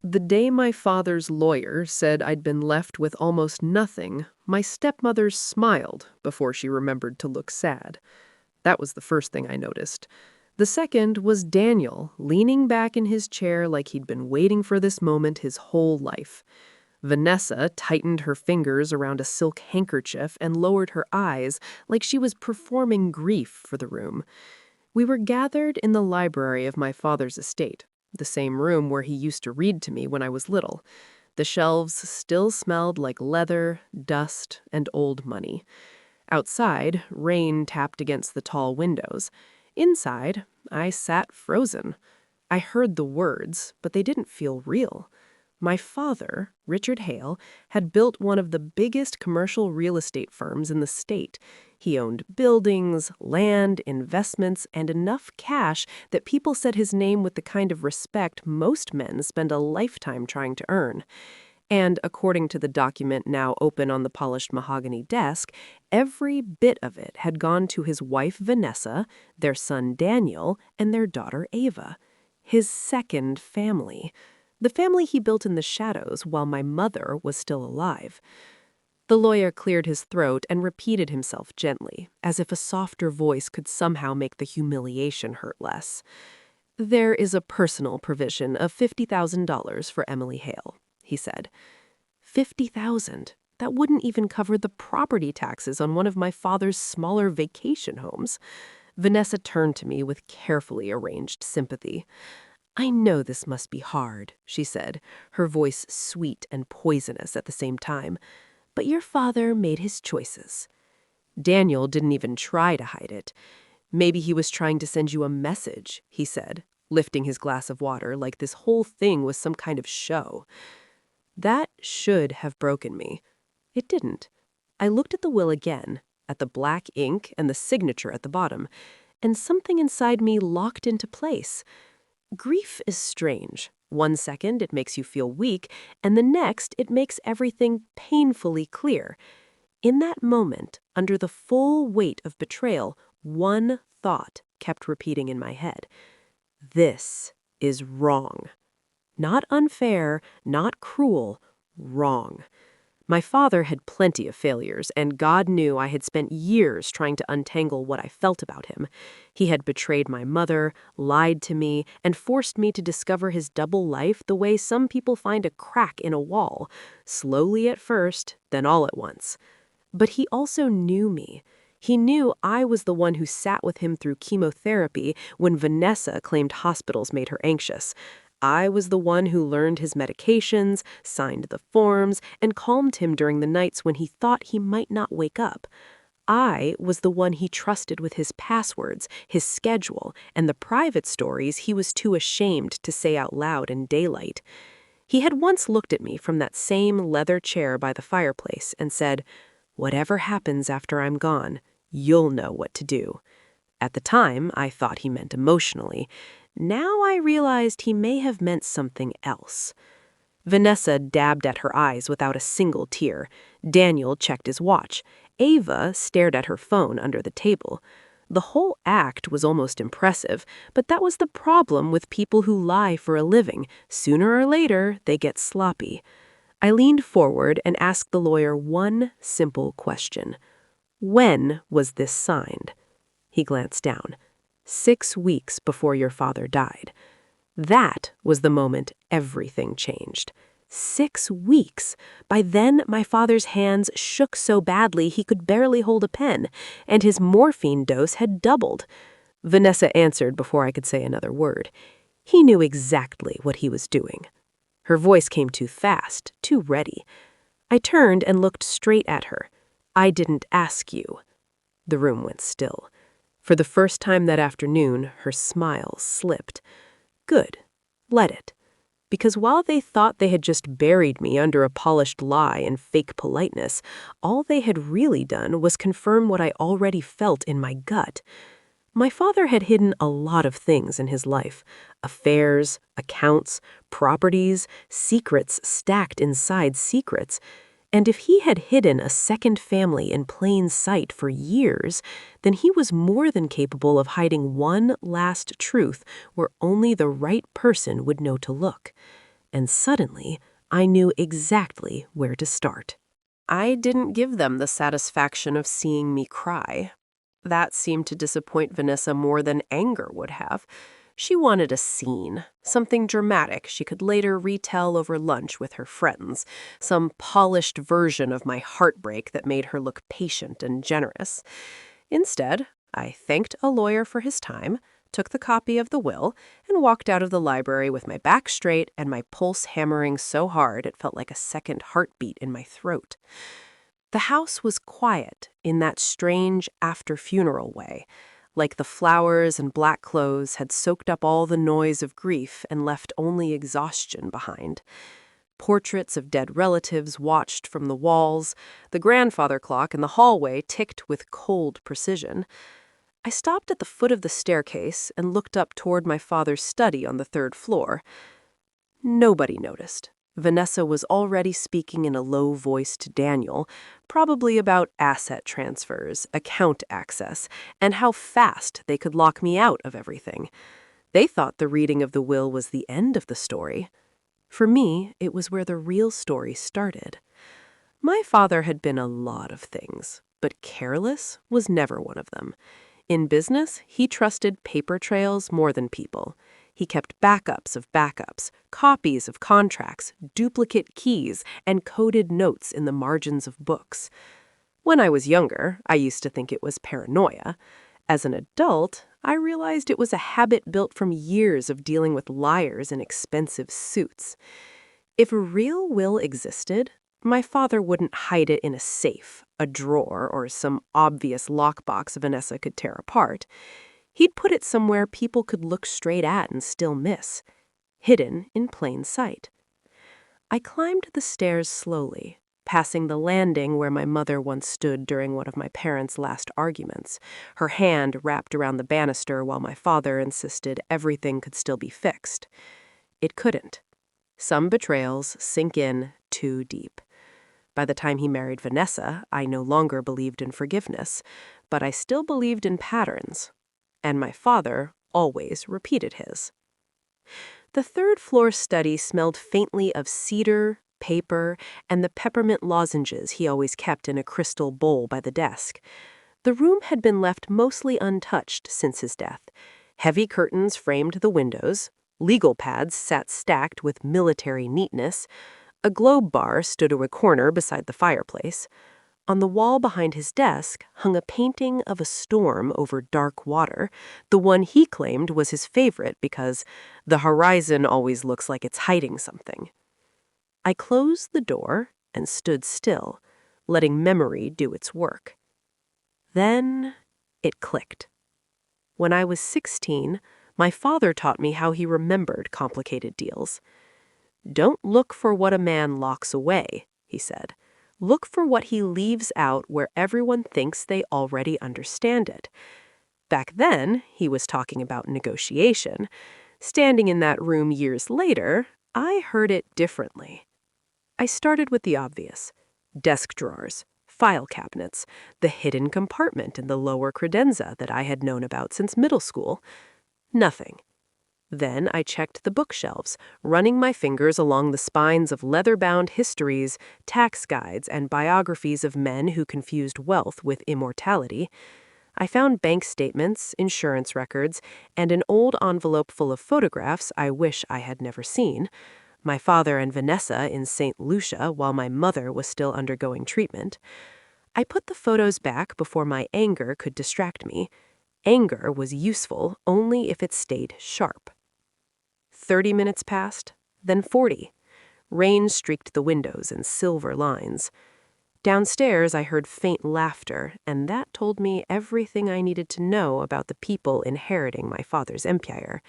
The day my father's lawyer said I'd been left with almost nothing, my stepmother smiled before she remembered to look sad. That was the first thing I noticed. The second was Daniel, leaning back in his chair like he'd been waiting for this moment his whole life. Vanessa tightened her fingers around a silk handkerchief and lowered her eyes like she was performing grief for the room. We were gathered in the library of my father's estate, the same room where he used to read to me when I was little. The shelves still smelled like leather, dust, and old money. Outside, rain tapped against the tall windows. Inside, I sat frozen. I heard the words, but they didn't feel real. My father, Richard Hale, had built one of the biggest commercial real estate firms in the state. He owned buildings, land, investments, and enough cash that people said his name with the kind of respect most men spend a lifetime trying to earn. And according to the document now open on the polished mahogany desk, every bit of it had gone to his wife Vanessa, their son Daniel, and their daughter Ava. His second family. The family he built in the shadows while my mother was still alive. The lawyer cleared his throat and repeated himself gently, as if a softer voice could somehow make the humiliation hurt less. "There is a personal provision of $50,000 for Emily Hale," he said. 50,000. That wouldn't even cover the property taxes on one of my father's smaller vacation homes. Vanessa turned to me with carefully arranged sympathy. "I know this must be hard," she said, her voice sweet and poisonous at the same time. "But your father made his choices." Daniel didn't even try to hide it. "Maybe he was trying to send you a message," he said, lifting his glass of water like this whole thing was some kind of show. That should have broken me. It didn't. I looked at the will again, at the black ink and the signature at the bottom, and something inside me locked into place. Grief is strange. One second it makes you feel weak, and the next it makes everything painfully clear. In that moment, under the full weight of betrayal, one thought kept repeating in my head. This is wrong. Not unfair, not cruel, wrong. My father had plenty of failures, and God knew I had spent years trying to untangle what I felt about him. He had betrayed my mother, lied to me, and forced me to discover his double life the way some people find a crack in a wall, slowly at first, then all at once. But he also knew me. He knew I was the one who sat with him through chemotherapy when Vanessa claimed hospitals made her anxious. I was the one who learned his medications, signed the forms, and calmed him during the nights when he thought he might not wake up. I was the one he trusted with his passwords, his schedule, and the private stories he was too ashamed to say out loud in daylight. He had once looked at me from that same leather chair by the fireplace and said, "Whatever happens after I'm gone, you'll know what to do." At the time, I thought he meant emotionally. Now I realized he may have meant something else. Vanessa dabbed at her eyes without a single tear. Daniel checked his watch. Ava stared at her phone under the table. The whole act was almost impressive, but that was the problem with people who lie for a living. Sooner or later, they get sloppy. I leaned forward and asked the lawyer one simple question. "When was this signed?" He glanced down. 6 weeks before your father died. That was the moment everything changed. 6 weeks. By then, my father's hands shook so badly he could barely hold a pen, and his morphine dose had doubled. Vanessa answered before I could say another word. He knew exactly what he was doing. Her voice came too fast, too ready. I turned and looked straight at her. "I didn't ask you." The room went still. For the first time that afternoon, her smile slipped. Good. Let it. Because while they thought they had just buried me under a polished lie and fake politeness, all they had really done was confirm what I already felt in my gut. My father had hidden a lot of things in his life. Affairs, accounts, properties, secrets stacked inside secrets. And if he had hidden a second family in plain sight for years, then he was more than capable of hiding one last truth where only the right person would know to look. and suddenly I knew exactly where to start. I didn't give them the satisfaction of seeing me cry. That seemed to disappoint Vanessa more than anger would have. She wanted a scene, something dramatic she could later retell over lunch with her friends, some polished version of my heartbreak that made her look patient and generous. Instead, I thanked a lawyer for his time, took the copy of the will, and walked out of the library with my back straight and my pulse hammering so hard it felt like a second heartbeat in my throat. The house was quiet in that strange after-funeral way, like the flowers and black clothes had soaked up all the noise of grief and left only exhaustion behind. Portraits of dead relatives watched from the walls. The grandfather clock in the hallway ticked with cold precision. I stopped at the foot of the staircase and looked up toward my father's study on the third floor. Nobody noticed. Vanessa was already speaking in a low voice to Daniel, probably about asset transfers, account access, and how fast they could lock me out of everything. They thought the reading of the will was the end of the story. For me, it was where the real story started. My father had been a lot of things, but careless was never one of them. In business, he trusted paper trails more than people. He kept backups of backups, copies of contracts, duplicate keys, and coded notes in the margins of books. When I was younger, I used to think it was paranoia. As an adult, I realized it was a habit built from years of dealing with liars in expensive suits. If a real will existed, my father wouldn't hide it in a safe, a drawer, or some obvious lockbox Vanessa could tear apart. He'd put it somewhere people could look straight at and still miss, hidden in plain sight. I climbed the stairs slowly, passing the landing where my mother once stood during one of my parents' last arguments, her hand wrapped around the banister while my father insisted everything could still be fixed. It couldn't. Some betrayals sink in too deep. By the time he married Vanessa, I no longer believed in forgiveness, but I still believed in patterns. And my father always repeated his. The third-floor study smelled faintly of cedar, paper, and the peppermint lozenges he always kept in a crystal bowl by the desk. The room had been left mostly untouched since his death. Heavy curtains framed the windows. Legal pads sat stacked with military neatness. A globe bar stood in a corner beside the fireplace. On the wall behind his desk hung a painting of a storm over dark water, the one he claimed was his favorite because the horizon always looks like it's hiding something. I closed the door and stood still, letting memory do its work. Then it clicked. When I was 16, my father taught me how he remembered complicated deals. "Don't look for what a man locks away," he said. "Look for what he leaves out where everyone thinks they already understand it." Back then, he was talking about negotiation. Standing in that room years later, I heard it differently. I started with the obvious: desk drawers, file cabinets, the hidden compartment in the lower credenza that I had known about since middle school. Nothing. Then I checked the bookshelves, running my fingers along the spines of leather-bound histories, tax guides, and biographies of men who confused wealth with immortality. I found bank statements, insurance records, and an old envelope full of photographs I wish I had never seen. My father and Vanessa in St. Lucia while my mother was still undergoing treatment. I put the photos back before my anger could distract me. Anger was useful only if it stayed sharp. 30 minutes passed, then 40. Rain streaked the windows in silver lines. Downstairs, I heard faint laughter, and that told me everything I needed to know about the people inheriting my father's empire.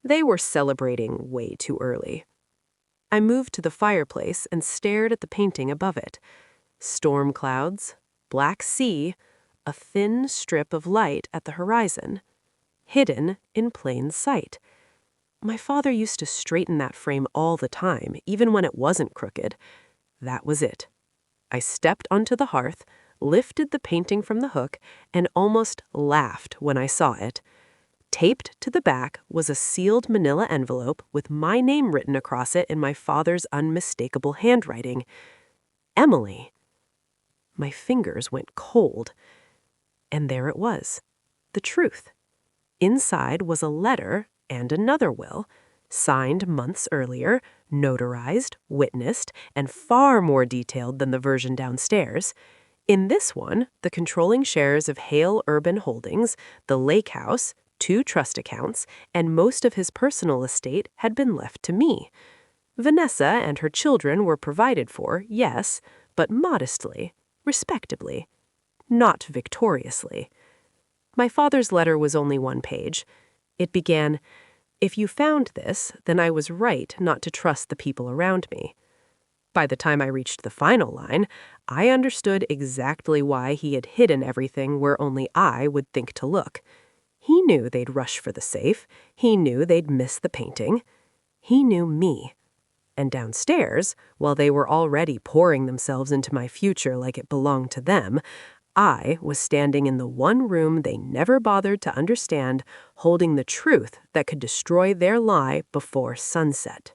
They were celebrating way too early. I moved to the fireplace and stared at the painting above it. Storm clouds, black sea, a thin strip of light at the horizon. Hidden in plain sight. My father used to straighten that frame all the time, even when it wasn't crooked. That was it. I stepped onto the hearth, lifted the painting from the hook, and almost laughed when I saw it. Taped to the back was a sealed manila envelope with my name written across it in my father's unmistakable handwriting. Emily. My fingers went cold. And there it was, the truth. Inside was a letter and another will, signed months earlier, notarized, witnessed, and far more detailed than the version downstairs. In this one, the controlling shares of Hale Urban Holdings, the lake house, 2 trust accounts, and most of his personal estate had been left to me. Vanessa and her children were provided for, yes, but modestly, respectably, not victoriously. My father's letter was only 1 page. It began, "If you found this, then I was right not to trust the people around me." By the time I reached the final line, I understood exactly why he had hidden everything where only I would think to look. He knew they'd rush for the safe. He knew they'd miss the painting. He knew me. And downstairs, while they were already pouring themselves into my future like it belonged to them, I was standing in the one room they never bothered to understand, holding the truth that could destroy their lie before sunset.